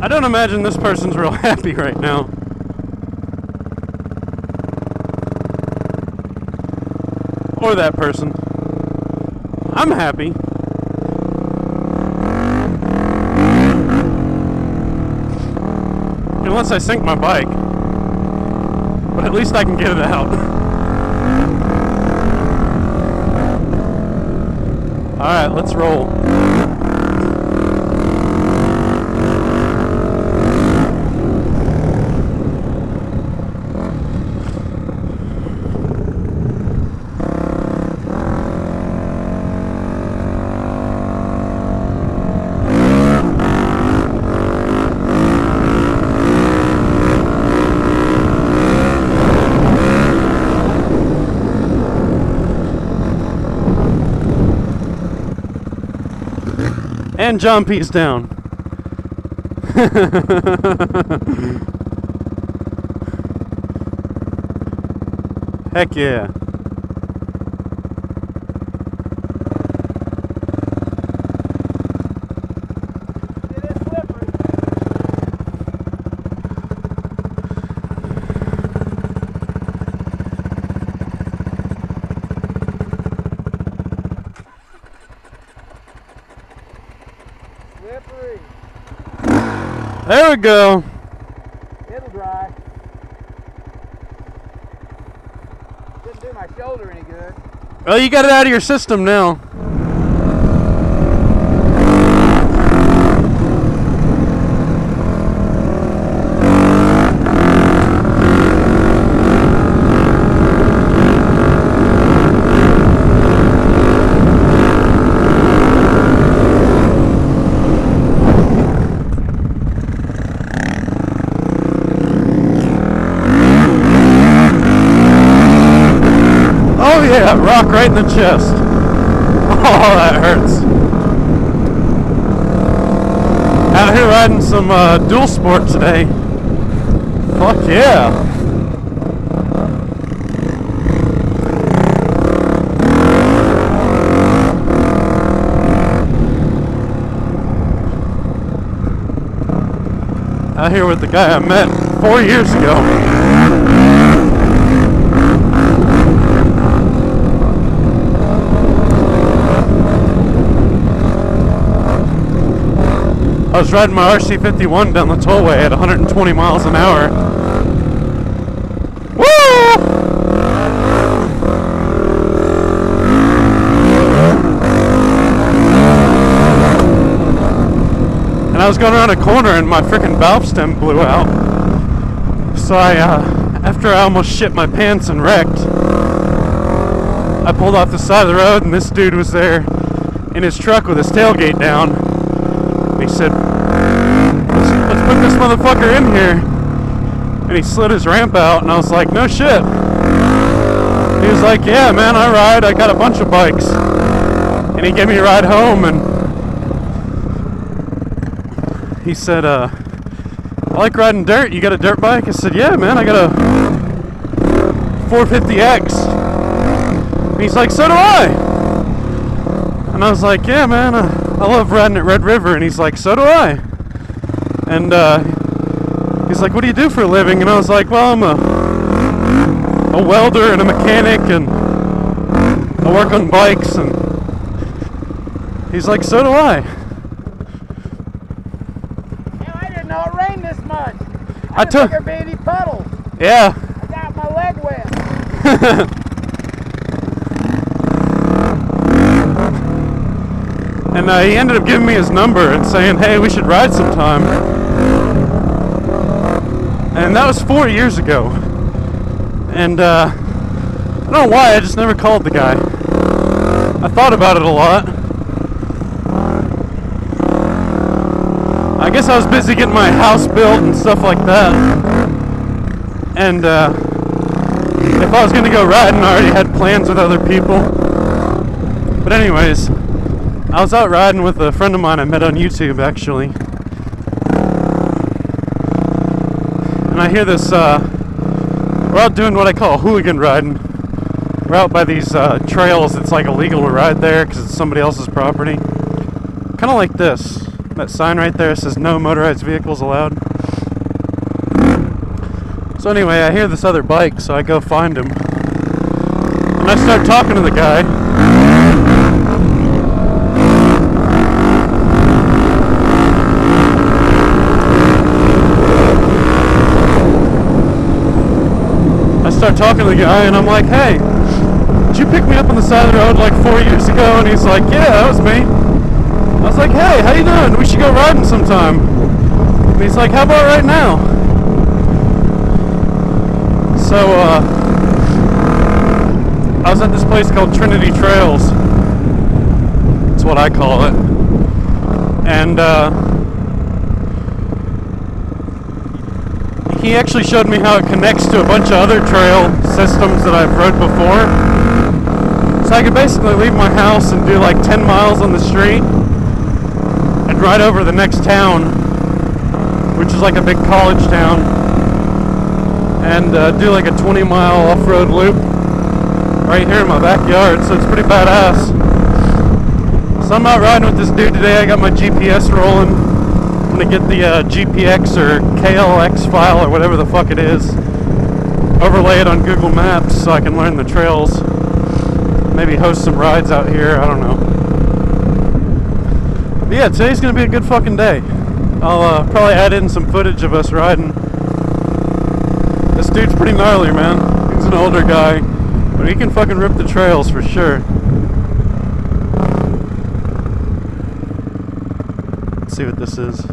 don't imagine this person's real happy right now. Or that person. I'm happy. Unless I sink my bike. But at least I can get it out. Alright, let's roll. And John P's down. Heck yeah. It is slippery. Slippery. There we go. It'll dry. Didn't do my shoulder any good. Well, you got it out of your system now. Oh yeah, rock right in the chest. Oh, that hurts. Out here riding some dual sport today. Fuck yeah. Out here with the guy I met 4 years ago. I was riding my RC51 down the tollway at 120 miles an hour. Woo! And I was going around a corner and my freaking valve stem blew out. So after I almost shit my pants and wrecked, I pulled off the side of the road and this dude was there in his truck with his tailgate down. He said, let's put this motherfucker in here. And he slid his ramp out, and I was like, no shit. He was like, yeah, man, I ride. I got a bunch of bikes. And he gave me a ride home, and he said, I like riding dirt. You got a dirt bike? I said, yeah, man, I got a 450x. And he's like, so do I. And I was like, yeah, man, I love riding at Red River. And he's like, so do I. And he's like, what do you do for a living? And I was like, well, I'm a welder and a mechanic, and I work on bikes. And he's like, so do I. Hell, I didn't know it rained this much. I took there be any puddles. Yeah. I got my leg wet. And he ended up giving me his number and saying, hey, we should ride sometime. And that was 4 years ago. And I don't know why, I just never called the guy. I thought about it a lot. I guess I was busy getting my house built and stuff like that. And if I was going to go riding, I already had plans with other people. But anyways, I was out riding with a friend of mine I met on YouTube, actually. And I hear this, we're out doing what I call hooligan riding. We're out by these trails. It's like illegal to ride there because it's somebody else's property. Kind of like this. That sign right there says no motorized vehicles allowed. So anyway, I hear this other bike, so I go find him. And I start talking to the guy. And I'm like, hey, did you pick me up on the side of the road like 4 years ago? And he's like, yeah, that was me. I was like, hey, how you doing? We should go riding sometime. And he's like, how about right now? So, I was at this place called Trinity Trails. That's what I call it. And, he actually showed me how it connects to a bunch of other trail systems that I've rode before. So I could basically leave my house and do like 10 miles on the street and ride over the next town, which is like a big college town, and do like a 20-mile off-road loop right here in my backyard. So it's pretty badass. So I'm out riding with this dude today. I got my GPS rolling. I'm gonna get the GPX or KLX file or whatever the fuck it is, overlay it on Google Maps so I can learn the trails, maybe host some rides out here, I don't know. But yeah, today's gonna be a good fucking day. I'll probably add in some footage of us riding. This dude's pretty gnarly, man. He's an older guy, but he can fucking rip the trails for sure. Let's see what this is.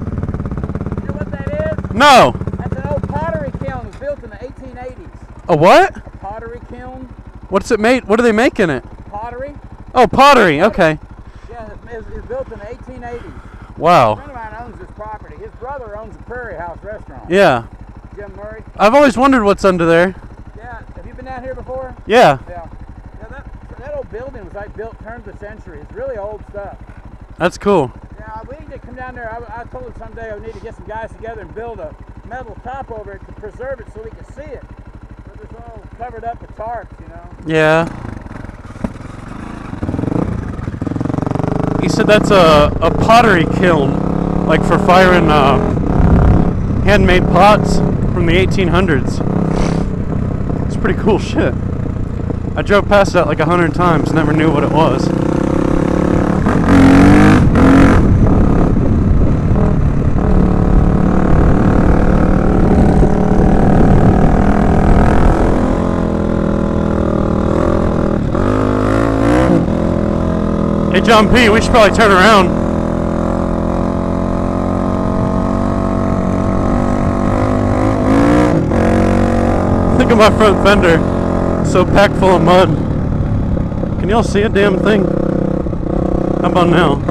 No! That's an old pottery kiln. It was built in the 1880s. A what? A pottery kiln. What's it made? What do they make in it? Pottery. Oh, pottery. Okay. Yeah, it was built in the 1880s. Wow. A friend of mine owns this property. His brother owns a Prairie House restaurant. Yeah. Jim Murray. I've always wondered what's under there. Yeah. Have you been down here before? Yeah. Yeah. That old building was like built turn of the century. It's really old stuff. That's cool. Yeah, we need to come down there. I told him someday I need to get some guys together and build a metal top over it to preserve it so we can see it. But it's all covered up with tarps, you know. Yeah. He said that's a pottery kiln, like for firing handmade pots from the 1800s. It's pretty cool shit. I drove past that like 100 times, never knew what it was. Hey John P, we should probably turn around. Look at my front fender, so packed full of mud. Can y'all see a damn thing? How about now?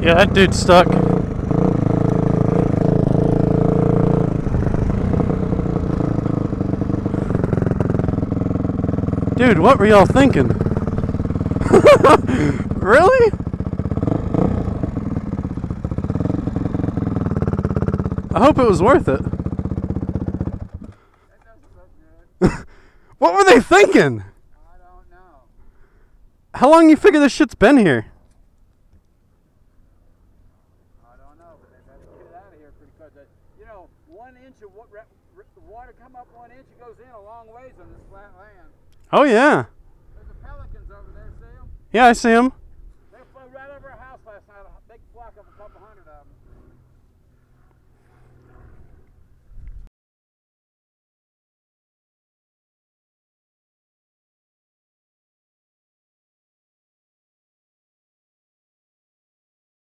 Yeah, that dude's stuck. Dude, what were y'all thinking? Really? I hope it was worth it. What were they thinking? I don't know. How long you figure this shit's been here? You know, 1 inch of the water come up 1 inch, it goes in a long ways on this flat land. Oh yeah. There's the pelicans over there, see them? Yeah, I see them.